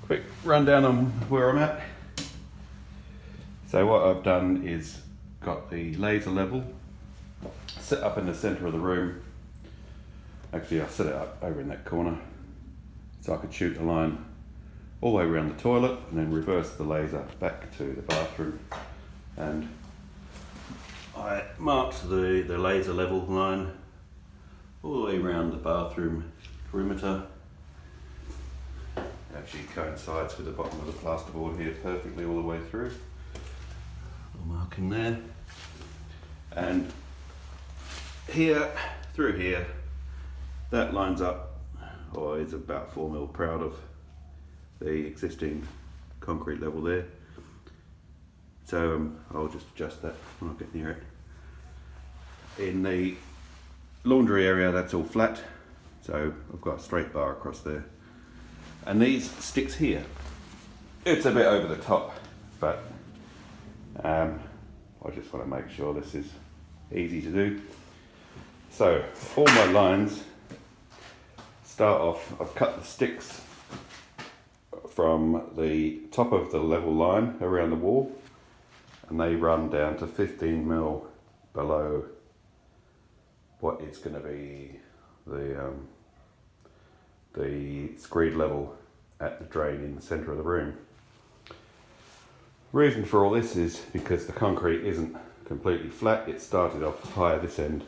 quick rundown on where I'm at. So what I've done is got the laser level set up in the centre of the room. Actually, I set it up over in that corner so I could shoot the line all the way around the toilet and then reverse the laser back to the bathroom. And I marked the laser level line all the way around the bathroom perimeter. Actually coincides with the bottom of the plasterboard here perfectly all the way through. Little marking there. And here, through here, that lines up, or is about 4mm proud of the existing concrete level there. So I'll just adjust that when I get near it. In the laundry area, that's all flat, so I've got a straight bar across there. And these sticks here, it's a bit over the top, but I just want to make sure this is easy to do. So all my lines start off, I've cut the sticks from the top of the level line around the wall, and they run down to 15mm below what is going to be the screed level at the drain in the centre of the room. Reason for all this is because the concrete isn't completely flat. It started off higher this end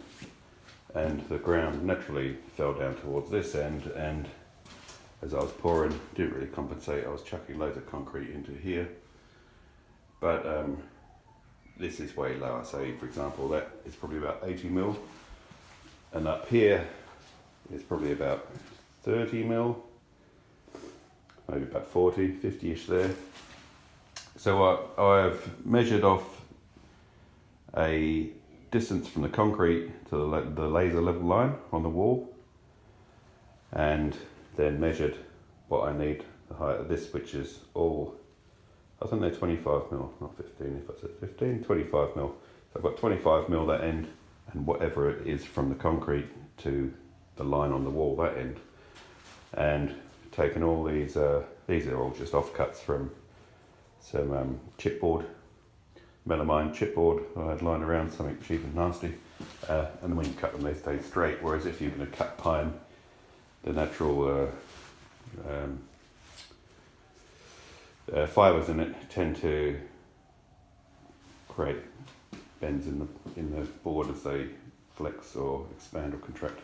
and the ground naturally fell down towards this end, and as I was pouring, didn't really compensate. I was chucking loads of concrete into here, but this is way lower. So for example, that is probably about 80mm, and up here is probably about 30mm, maybe about 40, 50-ish there. So I've measured off a distance from the concrete to the laser level line on the wall, and then measured what I need, the height of this, which is all, I think they're 25mm, not 15, if I said 15, 25mm. So I've got 25mm that end, and whatever it is from the concrete to the line on the wall that end. And taken all these are all just offcuts from some chipboard, melamine chipboard I had lying around, something cheap and nasty. And when you cut them, they stay straight, whereas if you're going to cut pine, the natural fibres in it tend to create bends in the board as they flex or expand or contract,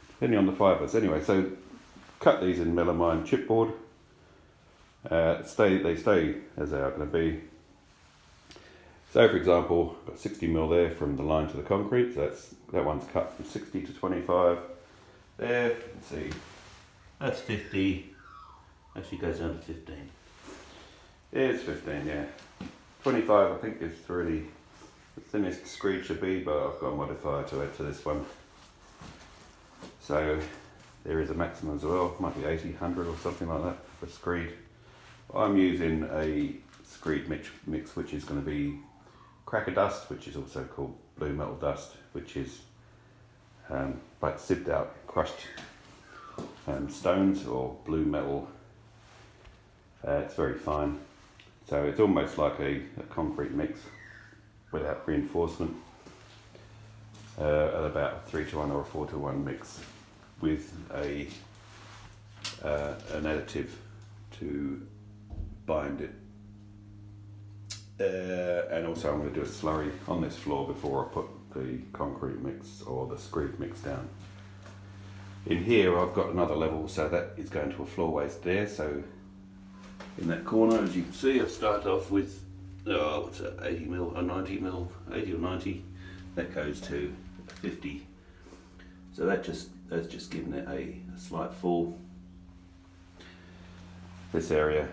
depending on the fibres. Anyway, so cut these in melamine chipboard. They stay as they are going to be. So for example, got 60mm there from the line to the concrete, so that one's cut from 60 to 25. There, let's see, that's 50, actually goes down to 15. Yeah, it's 15, yeah. 25 I think is really the thinnest screed should be, but I've got a modifier to add to this one. So there is a maximum as well, might be 80, 100 or something like that for screed. I'm using a screed mix which is going to be cracker dust, which is also called blue metal dust, which is like sieved out crushed stones or blue metal. It's very fine, so it's almost like a concrete mix without reinforcement, at about a 3-to-1 or a 4-to-1 mix with an additive to bind it. And also I'm going to do a slurry on this floor before I put the concrete mix or the screed mix down. In here I've got another level, so that is going to a floor waste there. So in that corner, as you can see, I've started off with 80mm or 90mm, 80 or 90. That goes to 50. So that's just giving it a slight fall. This area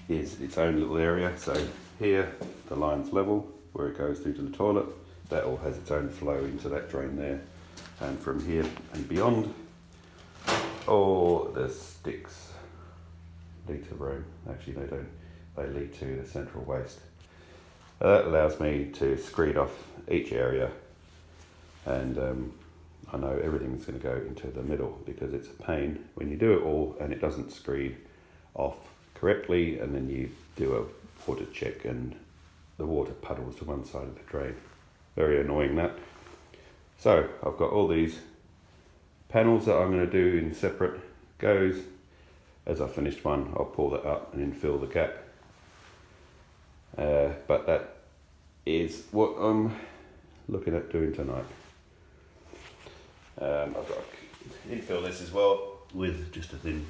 is its own little area. So here the line's level where it goes through to the toilet. That all has its own flow into that drain there, and from here and beyond, all the sticks lead to room. Actually they don't, they lead to the central waste. That allows me to screed off each area, and I know everything's going to go into the middle, because it's a pain when you do it all and it doesn't screed off correctly, and then you do a water check and the water puddles to one side of the drain. Very annoying that. So I've got all these panels that I'm going to do in separate goes. As I finished one, I'll pull that up and then fill the gap. But that is what I'm looking at doing tonight. I've got to infill this as well with just a thin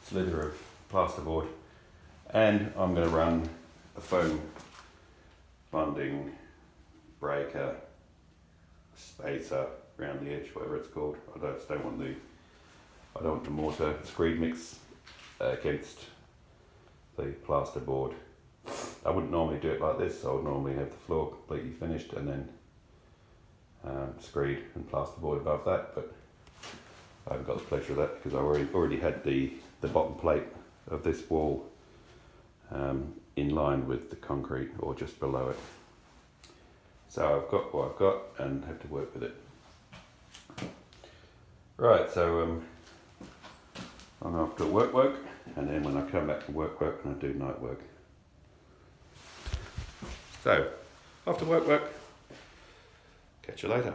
slither of plasterboard, and I'm going to run a foam bonding breaker spacer around the edge, whatever it's called. I don't want the mortar screed mix against the plasterboard. I wouldn't normally do it like this. I would normally have the floor completely finished and then screed and plasterboard above that, but I haven't got the pleasure of that because I already had the bottom plate of this wall in line with the concrete or just below it. So I've got what I've got and have to work with it. Right, so I'm off to work, and then when I come back from work, and I do night work. So, off to work. Catch you later.